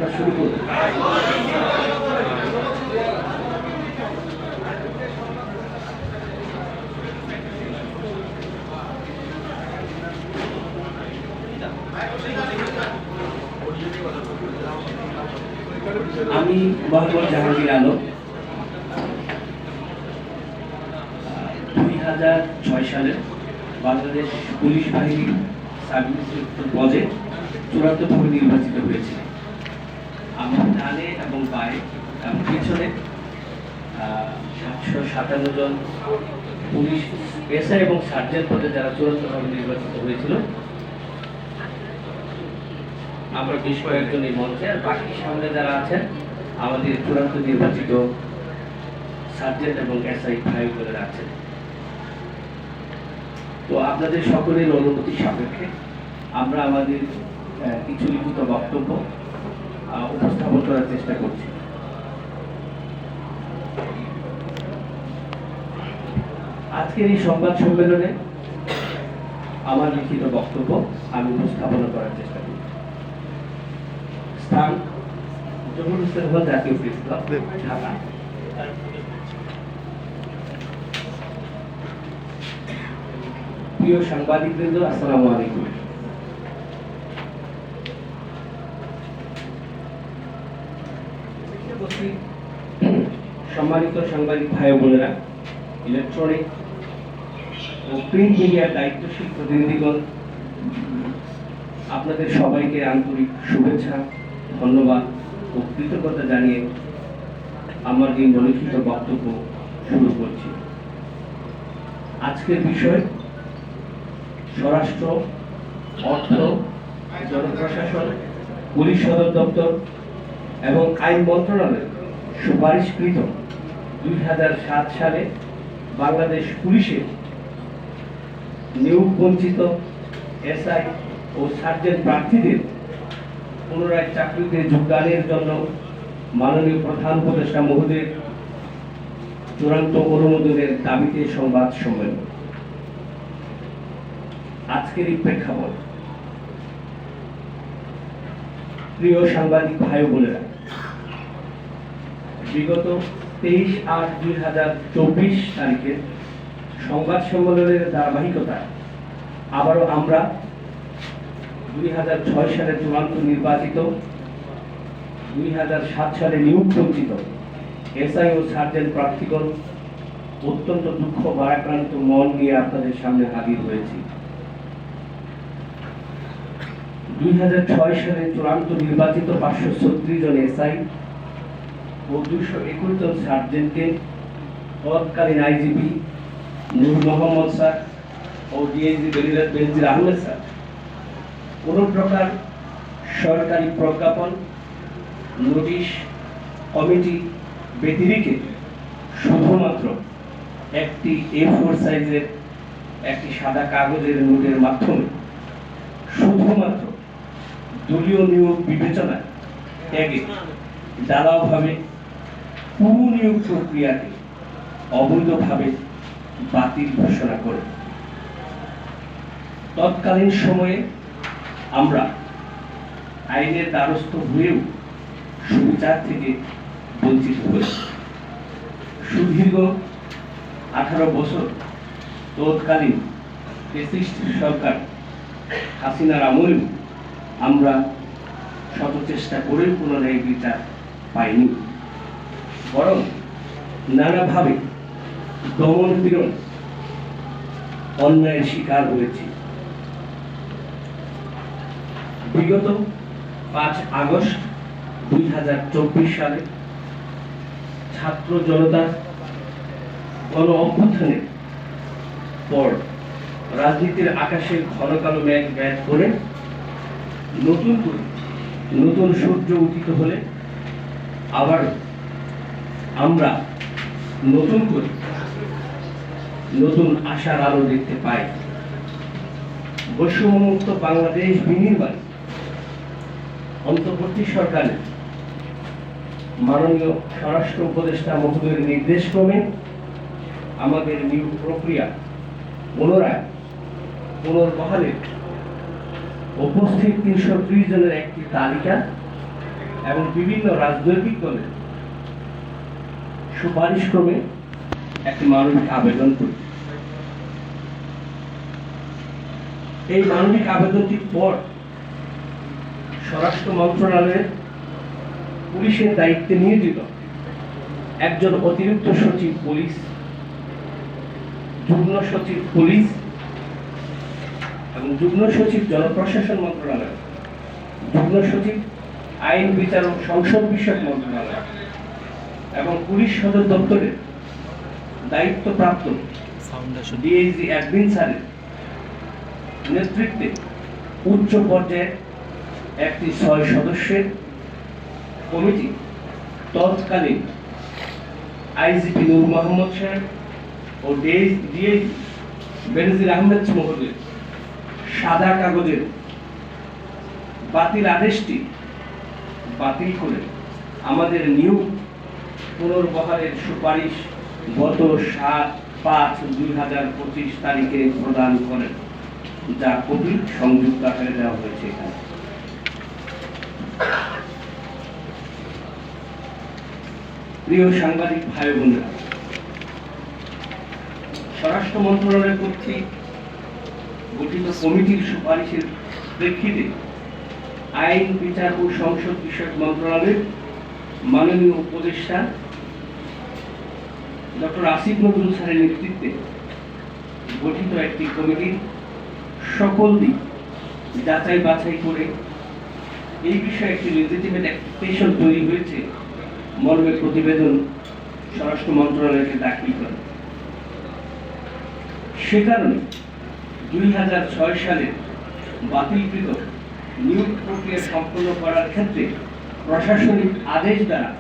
আমরা শুরু করব। আমি মোহাম্মদ জাহাঙ্গীর আলম 2006 সালে বাংলাদেশ পুলিশ বাহিনীর সার্ভিস ইন্সপেক্টর পদে চূড়ান্তভাবে নির্বাচিত হয়েছে। আমার ডানে এবং বায়ে এবং পিছনে 757 জন পুলিশ এসআই এবং সার্জেন্ট পদে যারা চূড়ান্তভাবে নির্বাচিত হয়েছিল, আমরা বেশ কয়েকজন এই মঞ্চে, আর বাকি সামনে যারা আছেন আমাদের চূড়ান্ত নির্বাচিত সার্জেন্ট এবং এসআই ভাই বোনেরা আছেন। তো আপনাদের সকলের অনুমতি সাপেক্ষে আমরা আমাদের কিছু লিখিত বক্তব্য উপস্থাপন করার চেষ্টা করছি। আজকের এই সংবাদ সম্মেলনে আমার লিখিত বক্তব্য আমি উপস্থাপন করার চেষ্টা করি। স্থান জহুর হোসেন হল জাতীয় প্রেস ক্লাব, ঢাকা। প্রিয় সাংবাদিকবৃন্দ, আসসালামু আলাইকুম। সম্মানিত সাংবাদিক ভাই বোনেরা, ইলেকট্রনিক ও প্রিন্ট মিডিয়ার দায়িত্বশীল প্রতিনিধিগণ, আপনাদের সবাইকে আন্তরিক শুভেচ্ছা, ধন্যবাদ ও কৃতজ্ঞতা জানিয়ে আমার নিম্নলিখিত বক্তব্য শুরু করছি। আজকের বিষয় স্বরাষ্ট্র, অর্থ, জনপ্রশাসন, পুলিশ সদর দপ্তর এবং আইন মন্ত্রণালয়ের সুপারিশকৃত 2007 সালে বাংলাদেশ পুলিশে নিয়োগ বঞ্চিত এসআই ও সার্জেন্ট প্রার্থীদের পুনরায় চাকরিতে যোগদানের জন্য মাননীয় প্রধান উপদেষ্টা মহোদয়ের চূড়ান্ত অনুমোদনের দাবিতে সংবাদ সম্মেলন। আজকের এই প্রেক্ষাপট, প্রিয় সাংবাদিক ভাই বোনেরা, বিগত 23/8/2024 তারিখে সংবাদ সম্মেলনের ধারাবাহিকতায় আবারও আমরা 2006 সালে চূড়ান্ত নির্বাচিত, 2007 সালে নিয়োগ বঞ্চিত এসআই ও সার্জেন্ট প্রার্থীগণ অত্যন্ত দুঃখ ভারাক্রান্ত মন নিয়ে আপনাদের সামনে হাজির হয়েছি। 2006 সালে চূড়ান্ত নির্বাচিত 536 জন এসআই ও 221 জন সার্জেন্টকে তৎকালীন আইজিপি নূর মোহাম্মদ স্যার ও ডিআইজি বেনজির আহমেদ স্যার কোন প্রকার সরকারি প্রজ্ঞাপন, নোটিশ, কমিটি ব্যতিরেকে শুধুমাত্র একটি A4 সাইজের একটি সাদা কাগজের নোটের মাধ্যমে শুধুমাত্র দলীয় নিয়োগ বিবেচনায় ত্যাগে ঢালাওভাবে পুরো নিয়োগ প্রক্রিয়াকে অবৈধভাবে বাতিল ঘোষণা করে তৎকালীন সময়ে আমরা আইনের দ্বারস্থ হয়েও সুবিচার থেকে বঞ্চিত হয়েছি। সুদীর্ঘ 18 বছর তৎকালীন ফ্যাসিস্ট সরকার হাসিনার আমলেও আমরা শত চেষ্টা করেও কোনো ন্যায় বিচার পাইনি, বরং নানাভাবে দমন পীড়ন, অন্যায়ের শিকার হয়েছি। বিগত 5 আগস্ট 2024 সালে ছাত্র জনতার গণ অভ্যুত্থানের পর রাজনীতির আকাশে ঘন কালো মেঘ ভেদ করে নতুন সূর্য উদিত হলে আবার আমরা নতুন করে নতুন আশার আলো দেখতে পাই। বৈষম্যমুক্ত বাংলাদেশ বিনির্মাণ অন্তর্বর্তী সরকারের মাননীয় স্বরাষ্ট্র উপদেষ্টা মহোদয়ের নির্দেশক্রমে আমাদের নিয়োগ প্রক্রিয়া পুনর্বহালে উপস্থিত 330 জনের একটি তালিকা এবং বিভিন্ন রাজনৈতিক দলের সুপারিশক্রমে একটি মানবিক আবেদন করি। এই মানবিক আবেদনটির পর স্বরাষ্ট্র মন্ত্রণালয়ের পুলিশের দায়িত্বে নিয়োজিত একজন অতিরিক্ত সচিব পুলিশ, যুগ্ম সচিব পুলিশ এবং যুগ্ম সচিব জনপ্রশাসন মন্ত্রণালয়, যুগ্ম সচিব আইন বিচার ও সংসদ বিষয়ক মন্ত্রণালয় এবং পুলিশ সদর দপ্তরের দায়িত্বপ্রাপ্ত ডিআইজি অ্যাডমিন স্যারের নেতৃত্বে উচ্চ পর্যায়ে একটি 6 সদস্যের কমিটি তৎকালীন আইজিপি নূর মোহাম্মদ সাহেব ও ডিআইজি বেনজির আহমেদ মহোদয় সাদা কাগজের বাতিল আদেশটি বাতিল করে আমাদের নিয়োগ পুনর্বহালের সুপারিশ গত 7/5/2025 তারিখে প্রদান করেন, যা কপি সংযুক্ত আকারে দেওয়া হয়েছে এখানে। প্রিয় সাংবাদিক ভাই বোনেরা, স্বরাষ্ট্র মন্ত্রণালয় কর্তৃক গঠিত কমিটির সুপারিশের প্রেক্ষিতে আইন বিচার ও সংসদ বিষয়ক মন্ত্রণালয়ের মাননীয় উপদেষ্টা ডক্টর আসিফ নজরুল স্যারের নেতৃত্বে গঠিত একটি কমিটির সকল দিক যাচাই বাছাই করে এই বিষয়ে একটি লেজিটিমেট অ্যাপ্লিকেশন তৈরি হয়েছে মর্মে প্রতিবেদন স্বরাষ্ট্র মন্ত্রণালয়কে দাখিল করে। সে কারণে 2006 সালে বাতিলকৃত নিয়োগ প্রক্রিয়া সম্পন্ন করার ক্ষেত্রে প্রশাসনিক আদেশ দ্বারা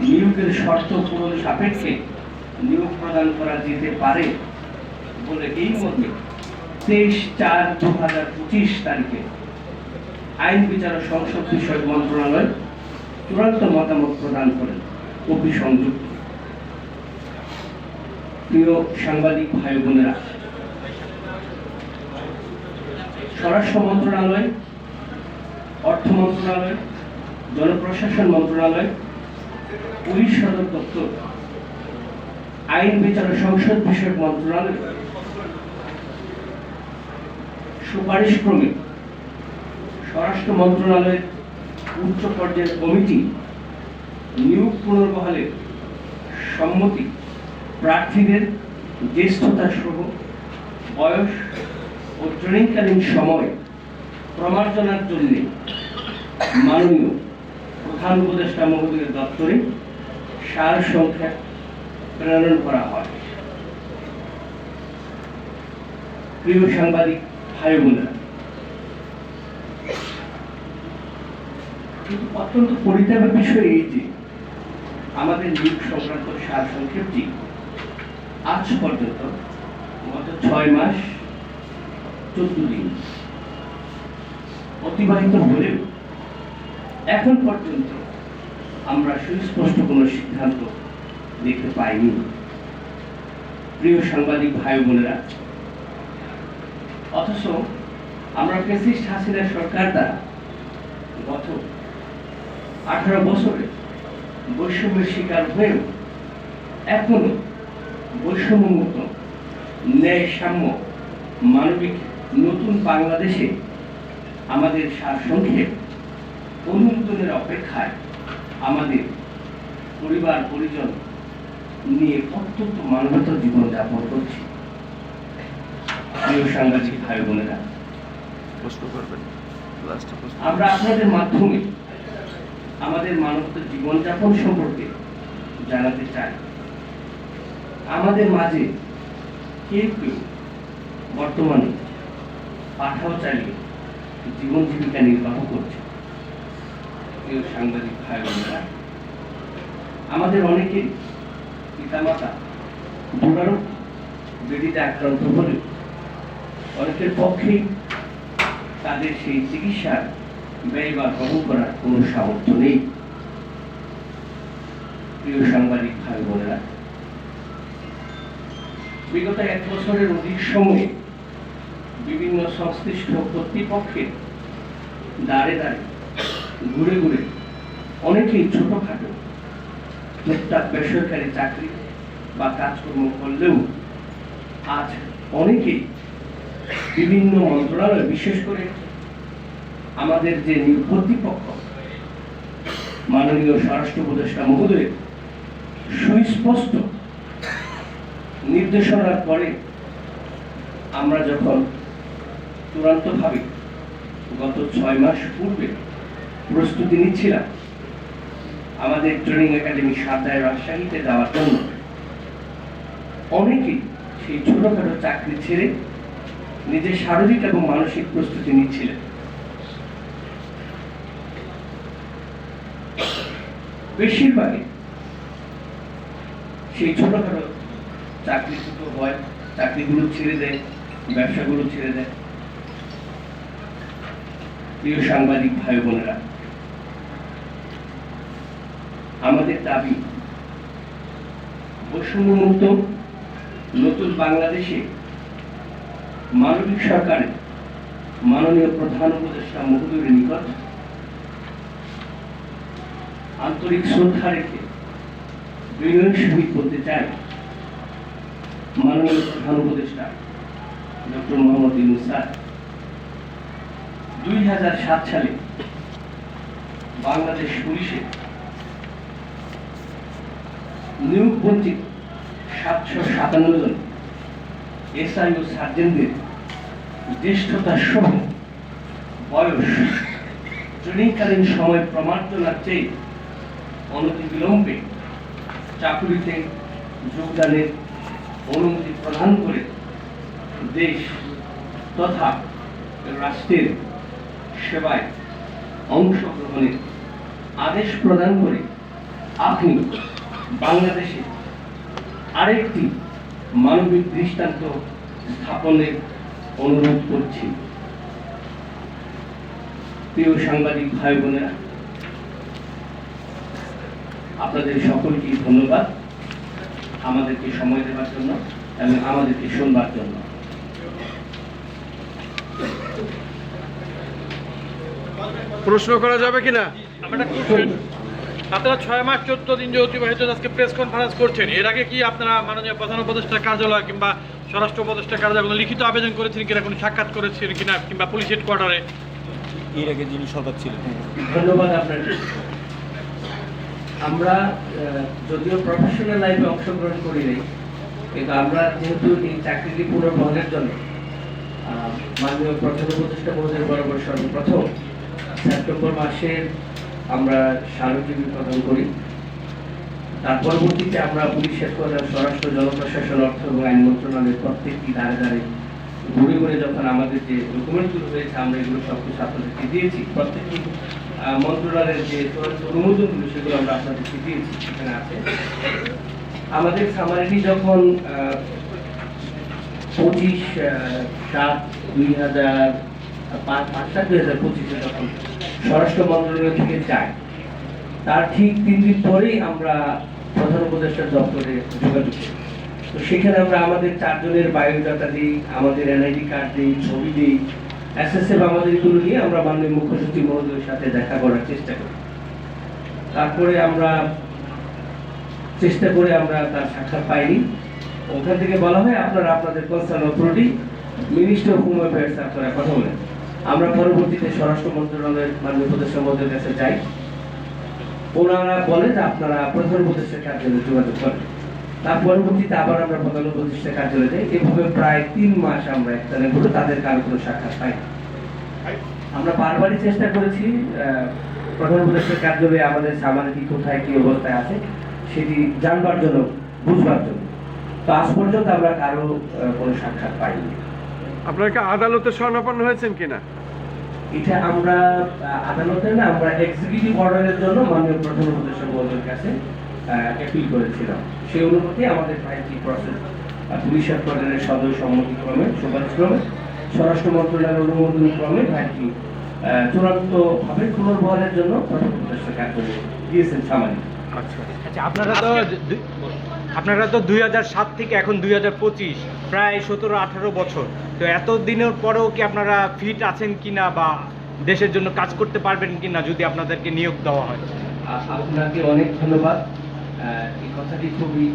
নিয়োগের শর্ত পূরণ সাপেক্ষে নিয়োগ প্রদান করা যেতে পারে বলে এই মধ্যে 23/4/2025 তারিখে আইন বিচার ও সংসদ বিষয়ক মন্ত্রণালয় চূড়ান্ত মতামত প্রদান করেন, কপি সংযুক্ত। প্রিয় সাংবাদিক ভাই বোনেরা, স্বরাষ্ট্র মন্ত্রণালয়, অর্থ মন্ত্রণালয়, জনপ্রশাসন মন্ত্রণালয়, পুলিশ সদর দপ্তর, আইন বিচার ও সংসদ বিষয়ক মন্ত্রণালয় সুপারিশ ক্রমে স্বরাষ্ট্র মন্ত্রণালয়ের উচ্চ পর্যায়ের কমিটি নিয়োগ পুনর্বহালের সম্মতি, প্রার্থীদের জ্যেষ্ঠতা সহ বয়স ও ট্রেনিংকালীন সময় প্রমার্জনার জন্য মাননীয় প্রধান উপদেষ্টা মহোদয়ের দপ্তরে সার সংখ্যা প্রেরণ করা হয়। প্রিয় সাংবাদিক ভাই বোনেরা, কিন্তু অত্যন্ত পরিতাপের বিষয় এই যে আমাদের নিয়োগ সংক্রান্ত সার সংক্ষেপটি আজ পর্যন্ত গত 6 মাস 14 দিন অতিবাহিত হলেও এখন পর্যন্ত আমরা সুস্পষ্ট কোনো সিদ্ধান্ত দেখতে পাইনি। প্রিয় সাংবাদিক ভাই বোনেরা, অথচ আমরা ফ্যাসিস্ট হাসিনা সরকার দ্বারা গত 18 বছরে বৈষম্যের শিকার হয়েও এখনো বৈষম্যমুক্ত, ন্যায় সাম্য, মানবিক নতুন বাংলাদেশে আমাদের সারসংক্ষেপ অনুমোদনের অপেক্ষায় আমাদের পরিবার পরিজন নিয়ে অত্যন্ত মানবতা জীবন যাপন করছি। প্রিয় সাংবাদিক ভাই বোনেরা, আমরা আপনাদের মাধ্যমে আমাদের মানবতা জীবনযাপন সম্পর্কে জানাতে চাই। আমাদের মাঝে কেউ কেউ বর্তমানে পাঠাও চালিয়ে জীবন জীবিকা নির্বাহ করছে। প্রিয় সাংবাদিক ভাই বোনেরা, আমাদের অনেকেই পিতামাতা দুরারোগ্য ব্যাধিতে আক্রান্ত হলে অনেকের পক্ষেই তাদের সেই চিকিৎসার ব্যয় বা বহন করার কোনো সামর্থ্য নেই। প্রিয় সাংবাদিক ভাই বোনেরা, বিগত 1 বছরের অধিক সময়ে বিভিন্ন সংশ্লিষ্ট কর্তৃপক্ষের দ্বারে দ্বারে ঘুরে ঘুরে অনেকেই ছোটখাটো টুকটাক বেসরকারি চাকরি বা কাজকর্ম করলেও আজ অনেকেই বিভিন্ন মন্ত্রণালয়, বিশেষ করে আমাদের যে কর্তৃপক্ষ মাননীয় স্বরাষ্ট্র উপদেষ্টা মহোদয়ের সুস্পষ্ট নির্দেশনার পরে আমরা যখন চূড়ান্তভাবে গত 6 মাস পূর্বে প্রস্তুতি নিচ্ছিলাম আমাদের ট্রেনিং একাডেমি সাদায় রাজশাহীতে যাওয়ার জন্য, অনেকেই সেই ছোটখাটো চাকরি ছেড়ে নিজের শারীরিক এবং মানসিক প্রস্তুতি নিচ্ছিলেন। বেশিরভাগই সেই ছোটখাটো চাকরিচ্যুত হয়, চাকরিগুলো ছেড়ে দেয়, ব্যবসাগুলো ছেড়ে দেয়। প্রিয় সাংবাদিক ভাই বোনেরা, আমাদের দাবি বৈষম্যমুক্ত নতুন বাংলাদেশে মানবিক সরকারের মাননীয় প্রধান উপদেষ্টা মহোদয়ের নিকট আন্তরিক শ্রদ্ধা রেখে বিনয়ের সহিত বলতে চাই, মাননীয় প্রধান উপদেষ্টা ডক্টর মোহাম্মদ ইউনূস স্যার 2007 সালে বাংলাদেশ পুলিশে নিয়োগ বঞ্চিত 757 জন এসআই ও সার্জেন্টদের জ্যেষ্ঠতা সহ বয়স, ট্রেনিংকালীন সময় প্রমার্জনার চেয়ে অনতিবিলম্বে চাকুরিতে যোগদানের অনুমতি প্রদান করে দেশ তথা রাষ্ট্রের সেবায় অংশগ্রহণের আদেশ প্রদান করে আপনি বাংলাদেশে আরেকটি মানবিক দৃষ্টান্ত স্থাপনের অনুরোধ করছি। প্রিয় সাংবাদিক ভাই বোনেরা, আপনাদের সকলকে ধন্যবাদ আমাদেরকে সময় দেওয়ার জন্য এবং আমাদেরকে শুনবার জন্য। প্রশ্ন করা যাবে কিনা? আপনারা 6 মাস 14 দিন যে অতিবাহিত আজকে প্রেস কনফারেন্স করছেন, এর আগে কি আপনারা মাননীয় প্রধান উপদেষ্টা কার্যালয় কিংবা স্বরাষ্ট্র উপদেষ্টা কার্যালয়ে কোনো লিখিত আবেদন করেছেন কিনা, কোনো সাক্ষাৎ করেছেন কিনা, কিংবা পুলিশ হেডকোয়ার্টারে? এর আগে যিনি সরকার ছিলেন। ধন্যবাদ আপনাকে। আমরা যদিও প্রফেশনাল লাইফে অংশগ্রহণ করি নাই, কিন্তু আমরা যেহেতু এই চাকরিটি পুনর্বহালের জন্য মাননীয় প্রধান উপদেষ্টা মহোদয়ের বরাবর সর্বপ্রথম সেপ্টেম্বর মাসে আমরা স্মারকলিপি প্রদান করি। তার পরবর্তীতে আমরা পুলিশ হেডকোয়ার্টার, স্বরাষ্ট্র, জনপ্রশাসন, অর্থ এবং আইন মন্ত্রণালয়ের প্রত্যেকটি দ্বারে দ্বারে ঘুরে ঘুরে যখন আমাদের যে ডকুমেন্টগুলো হয়েছে আমরা এগুলো সব কিছু আপনাদেরকে দিয়েছি। প্রত্যেকটি মন্ত্রণালয়ের যে অনুমোদনগুলো সেগুলো আমরা আপনাদেরকে দিয়েছি, সেখানে আছে। আমাদের সামারিটি যখন 25/7/2025 যখন স্বরাষ্ট্র মন্ত্রণালয় থেকে যায়, তার ঠিক 3 দিন পরেই আমরা প্রধান উপদেষ্টার দপ্তরে যোগাযোগ করি। তো সেখানে আমরা আমাদের 4 জনের বায়োডাটা দিই, আমাদের এনআইডি কার্ড দিই, ছবি দিই, এসএসএফ আমাদের এগুলো নিয়ে আমরা মাননীয় মুখ্য সচিব মহোদয়ের সাথে দেখা করার চেষ্টা করি। তারপরে আমরা চেষ্টা করে আমরা তার সাক্ষাৎ পাইনি। ওখান থেকে বলা হয় আপনারা আপনাদের concern authority minister of home affairs আপনারা কথা বলেন। আমরা পরবর্তীতে স্বরাষ্ট্র মন্ত্রণালয়ের মাননীয় উপদেষ্টা মহোদয়ের কাছে যাই। ওনারা বলে যে আপনারা প্রধান উপদেষ্টার কার্যালয়ে যোগাযোগ করেন। তার পরবর্তীতে আবার আমরা প্রধান উপদেষ্টার কার্যালয়ে যাই। এভাবে প্রায় 3 মাস আমরা একটানে ঘুরে তাদের কারো কোনো সাক্ষাৎ পাই। আমরা বারবারই চেষ্টা করেছি প্রধান উপদেষ্টার কার্যালয়ে আমাদের সামাজিক কোথায় কি অবস্থায় আছে সেটি জানবার জন্য, বুঝবার জন্য। তো আজ পর্যন্ত আমরা কারো কোনো সাক্ষাৎ পাইনি। আপনারা কি আদালতে শরণাপন্ন হয়েছেন কিনা? এটা আমরা আদালতে না, আমরা এক্সিকিউটিভ অর্ডারের জন্য মাননীয় প্রধান উপদেষ্টা মহোদয়ের কাছে অ্যাপিল করেছিলাম। সেই অনুমতি আমাদের ফাইলটি প্রসেস পুলিশ হেডকোয়ার্টারের সদয় সম্মতিক্রমে, সুপারিশক্রমে, স্বরাষ্ট্র মন্ত্রণালয়ের অনুমোদন ক্রমে ফাইলটি চূড়ান্তভাবে পুনর্বহালের জন্য প্রধান উপদেষ্টা কার্যালয়ে দিয়েছেন সামান্য। আচ্ছা, আপনারা তো 2007 থেকে এখন 2025, প্রায় 17-18 বছর। তো এত দিনের পরেও কি আপনারা ফিট আছেন কিনা বা দেশের জন্য কাজ করতে পারবেন কিনা যদি আপনাদেরকে নিয়োগ দেওয়া হয়? আপনাকে অনেক ধন্যবাদ। এই কথাটি খুবই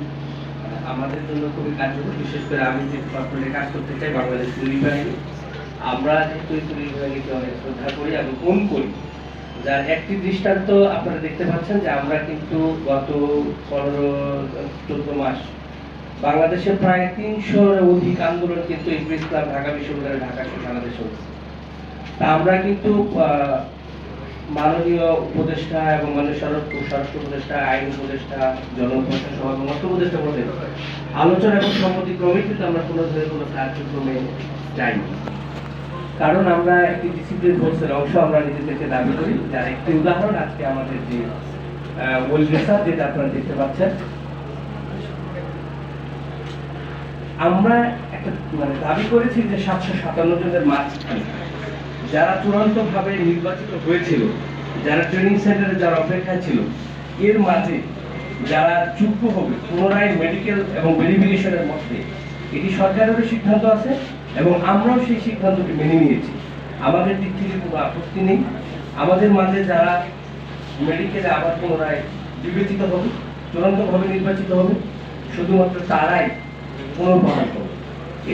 আমাদের জন্য খুবই কার্যকর, বিশেষ করে আমি যে ডিপার্টমেন্টে কাজ করতে চাই, বাংলাদেশ পুলিশ বাহিনী। আমরা যেহেতু এই পুলিশ বাহিনীকে অনেক শ্রদ্ধা করি এবং মন করি, যার একটি দৃষ্টান্ত আপনারা দেখতে পাচ্ছেন যে আমরা কিন্তু গত 15-14 মাস বাংলাদেশে প্রায় 300-র অধিক আন্দোলন কিন্তু এই প্রেস ক্লাব ঢাকা বিশ্ববিদ্যালয় ঢাকা সহ সারা দেশে হচ্ছে। তা আমরা কিন্তু মাননীয় উপদেষ্টা এবং মাননীয় স্বরাষ্ট্র উপদেষ্টা, আইন উপদেষ্টা, জনপ্রশাসন সভা এবং অর্থ উপদেষ্টা মধ্যে আলোচনা এবং সম্মতিক্রমে কিন্তু আমরা কোনো ধরনের কোনো কার্যক্রমে যাইনি। কারণ আমরা একটি ডিসিপ্লিন ফোর্সের অংশ আমরা নিজেদেরকে দাবি করি, যার একটি উদাহরণ আজকে আমাদের যে ওয়েলফেয়ার যেটা আপনারা দেখতে পাচ্ছেন। আমরা একটা দাবি করেছি যে 757 জনের মাঝখানে যারা চূড়ান্তভাবে নির্বাচিত হয়েছিল, যারা ট্রেনিং সেন্টারে যারা অপেক্ষায় ছিল, এর মাঝে যারা যোগ্য হবে পুনরায় মেডিকেল এবং ভেরিফিকেশনের মধ্যে, এটি সরকারেরও সিদ্ধান্ত আছে এবং আমরাও সেই সিদ্ধান্তটি মেনে নিয়েছি। আমাদের দিক থেকে কোনো আপত্তি নেই। আমাদের মাঝে যারা মেডিকেলে আবার পুনরায় বিবেচিত হবে, চূড়ান্তভাবে নির্বাচিত হবে, শুধুমাত্র তারাই পুনর্বহাল হবে।